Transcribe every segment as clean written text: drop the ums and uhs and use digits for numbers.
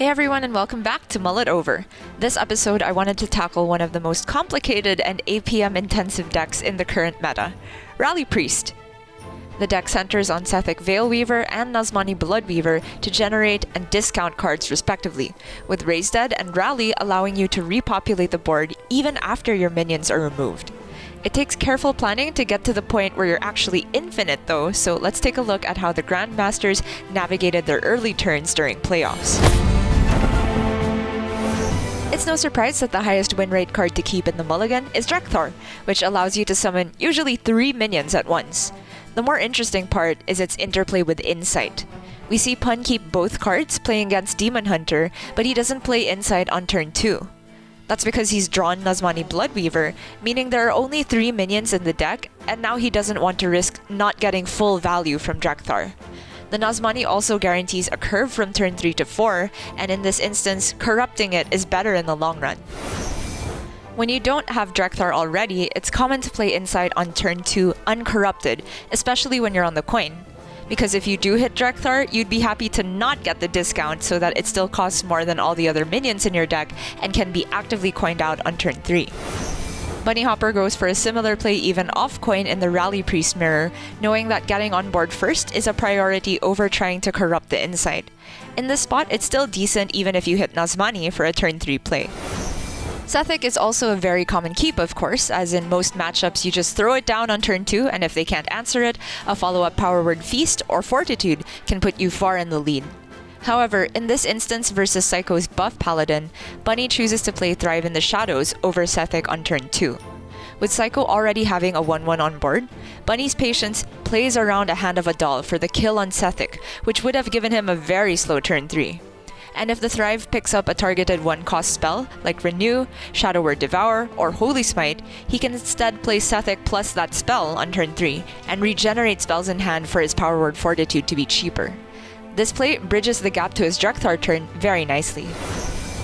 Hey everyone, and welcome back to Mull It Over. This episode, I wanted to tackle one of the most complicated and APM intensive decks in the current meta, Rally Priest. The deck centers on Sethic Veilweaver and Nazmani Bloodweaver to generate and discount cards respectively, with Raise Dead and Rally allowing you to repopulate the board even after your minions are removed. It takes careful planning to get to the point where you're actually infinite though, so let's take a look at how the Grandmasters navigated their early turns during playoffs. It's no surprise that the highest win rate card to keep in the mulligan is Drekthor, which allows you to summon usually 3 minions at once. The more interesting part is its interplay with Insight. We see Pun keep both cards playing against Demon Hunter, but he doesn't play Insight on turn 2. That's because he's drawn Nazmani Bloodweaver, meaning there are only 3 minions in the deck, and now he doesn't want to risk not getting full value from Drekthor. The Nazmani also guarantees a curve from turn 3 to 4, and in this instance, corrupting it is better in the long run. When you don't have Drekthor already, it's common to play Insight on turn 2 uncorrupted, especially when you're on the coin. Because if you do hit Drekthor, you'd be happy to not get the discount so that it still costs more than all the other minions in your deck and can be actively coined out on turn 3. Bunny Hopper goes for a similar play even off-coin in the Rally Priest mirror, knowing that getting on board first is a priority over trying to corrupt the Insight. In this spot, it's still decent even if you hit Nazmani for a turn 3 play. Sethic is also a very common keep, of course, as in most matchups you just throw it down on turn 2, and if they can't answer it, a follow-up Power Word Feast or Fortitude can put you far in the lead. However, in this instance versus Psycho's buff Paladin, Bunny chooses to play Thrive in the Shadows over Sethic on turn 2. With Psycho already having a 1-1 on board, Bunny's patience plays around a Hand of a Doll for the kill on Sethic, which would have given him a very slow turn 3. And if the Thrive picks up a targeted 1-cost spell, like Renew, Shadow Word Devour, or Holy Smite, he can instead play Sethic plus that spell on turn 3, and regenerate spells in hand for his Power Word Fortitude to be cheaper. This play bridges the gap to his Drekthor turn very nicely.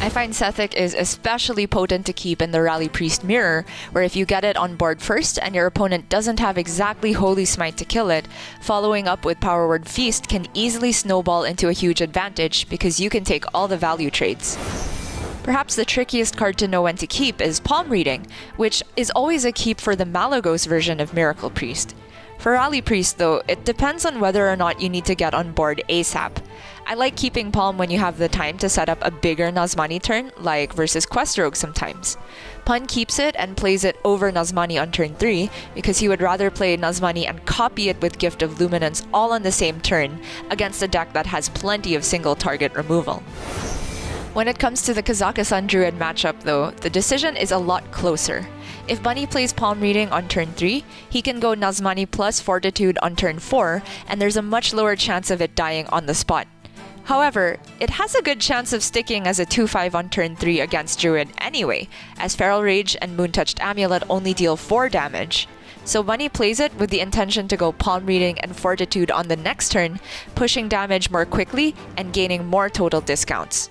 I find Sethic is especially potent to keep in the Rally Priest mirror, where if you get it on board first and your opponent doesn't have exactly Holy Smite to kill it, following up with Power Word Feast can easily snowball into a huge advantage because you can take all the value trades. Perhaps the trickiest card to know when to keep is Palm Reading, which is always a keep for the Malagos version of Miracle Priest. For Rally Priest though, it depends on whether or not you need to get on board ASAP. I like keeping Palm when you have the time to set up a bigger Nazmani turn, like versus Quest Rogue sometimes. Pun keeps it and plays it over Nazmani on turn 3 because he would rather play Nazmani and copy it with Gift of Luminance all on the same turn against a deck that has plenty of single target removal. When it comes to the Kazakhstan Druid matchup though, the decision is a lot closer. If Bunny plays Palm Reading on turn 3, he can go Nazmani plus Fortitude on turn 4, and there's a much lower chance of it dying on the spot. However, it has a good chance of sticking as a 2-5 on turn 3 against Druid anyway, as Feral Rage and Moon-Touched Amulet only deal 4 damage. So Bunny plays it with the intention to go Palm Reading and Fortitude on the next turn, pushing damage more quickly and gaining more total discounts.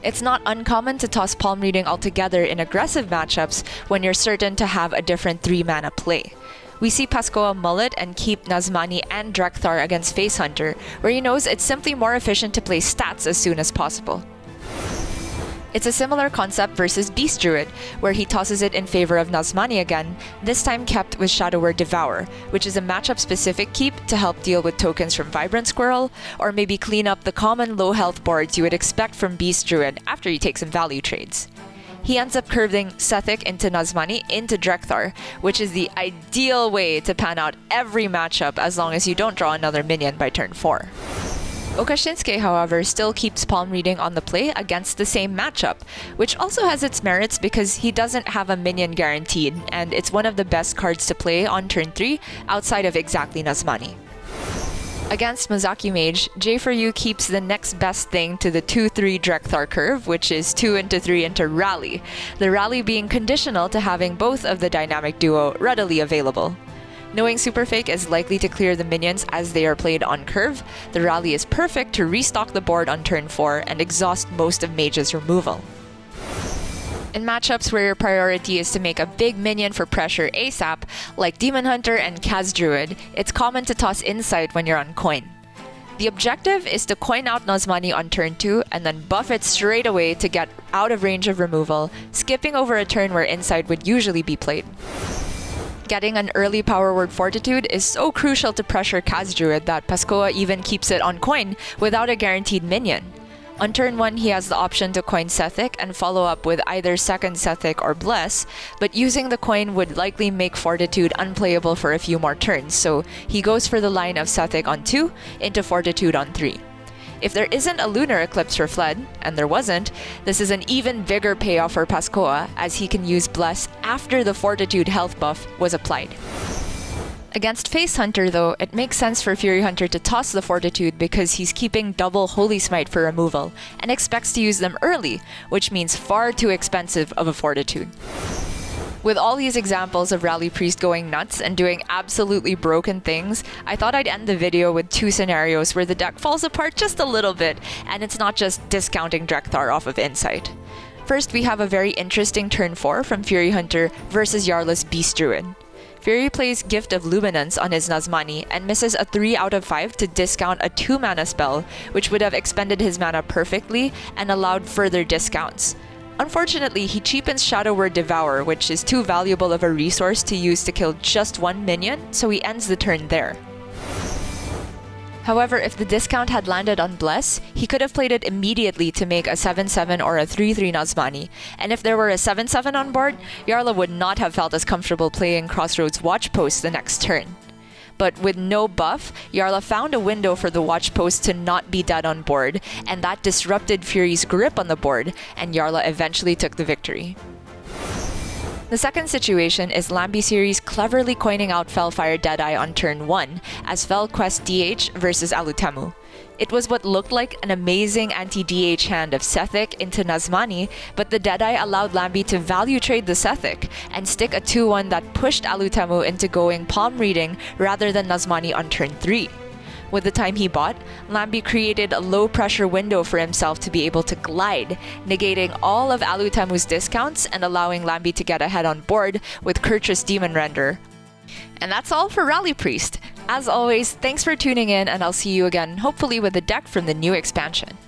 It's not uncommon to toss Palm Reading altogether in aggressive matchups when you're certain to have a different 3-mana play. We see Pascoa mull it and keep Nazmani and Drekthor against Face Hunter, where he knows it's simply more efficient to play stats as soon as possible. It's a similar concept versus Beast Druid, where he tosses it in favor of Nazmani again, this time kept with Shadow Word Devour, which is a matchup-specific keep to help deal with tokens from Vibrant Squirrel, or maybe clean up the common low-health boards you would expect from Beast Druid after you take some value trades. He ends up curving Sethic into Nazmani into Drekthor, which is the ideal way to pan out every matchup as long as you don't draw another minion by turn 4. Okashinsuke, however, still keeps Palm Reading on the play against the same matchup, which also has its merits because he doesn't have a minion guaranteed, and it's one of the best cards to play on turn 3 outside of exactly Nazmani. Against Mozaki Mage, J4U keeps the next best thing to the 2-3 Drekthor curve, which is 2 into 3 into Rally, the Rally being conditional to having both of the dynamic duo readily available. Knowing Super Fake is likely to clear the minions as they are played on curve, the Rally is perfect to restock the board on turn 4 and exhaust most of Mage's removal. In matchups where your priority is to make a big minion for pressure ASAP, like Demon Hunter and Kaz Druid, it's common to toss Insight when you're on coin. The objective is to coin out Nazmani on turn 2 and then buff it straight away to get out of range of removal, skipping over a turn where Insight would usually be played. Getting an early power word Fortitude is so crucial to pressure Kaz Druid that Pascoa even keeps it on coin without a guaranteed minion. On turn 1, he has the option to coin Sethic and follow up with either second Sethic or Bless, but using the coin would likely make Fortitude unplayable for a few more turns, so he goes for the line of Sethic on 2 into Fortitude on 3. If there isn't a Lunar Eclipse for Fled, and there wasn't, this is an even bigger payoff for Pascoa as he can use Bless after the Fortitude health buff was applied. Against Face Hunter though, it makes sense for Fury Hunter to toss the Fortitude because he's keeping double Holy Smite for removal and expects to use them early, which means far too expensive of a Fortitude. With all these examples of Rally Priest going nuts and doing absolutely broken things, I thought I'd end the video with 2 scenarios where the deck falls apart just a little bit, and it's not just discounting Drekthar off of Insight. First, we have a very interesting turn 4 from Fury Hunter versus Jarl's Beast Druid. Fury plays Gift of Luminance on his Nazmani and misses a 3 out of 5 to discount a 2-mana spell, which would have expended his mana perfectly and allowed further discounts. Unfortunately, he cheapens Shadow Word Devour, which is too valuable of a resource to use to kill just one minion, so he ends the turn there. However, if the discount had landed on Bless, he could have played it immediately to make a 7/7 or a 3/3 Nazmani, and if there were a 7/7 on board, Jarl would not have felt as comfortable playing Crossroads Watchpost the next turn. But with no buff, Jarl found a window for the Watchpost to not be dead on board, and that disrupted Fury's grip on the board, and Jarl eventually took the victory. The second situation is Lambi series cleverly coining out Felfire Deadeye on turn 1 as FelQuest DH versus Alutemu. It was what looked like an amazing anti-DH hand of Sethic into Nazmani, but the Deadeye allowed Lambi to value trade the Sethic and stick a 2/1 that pushed Alutemu into going palm reading rather than Nazmani on turn 3. With the time he bought, Lambi created a low-pressure window for himself to be able to glide, negating all of Alutemu's discounts and allowing Lambi to get ahead on board with Kurtrus Demon Render. And that's all for Rally Priest. As always, thanks for tuning in, and I'll see you again, hopefully with a deck from the new expansion.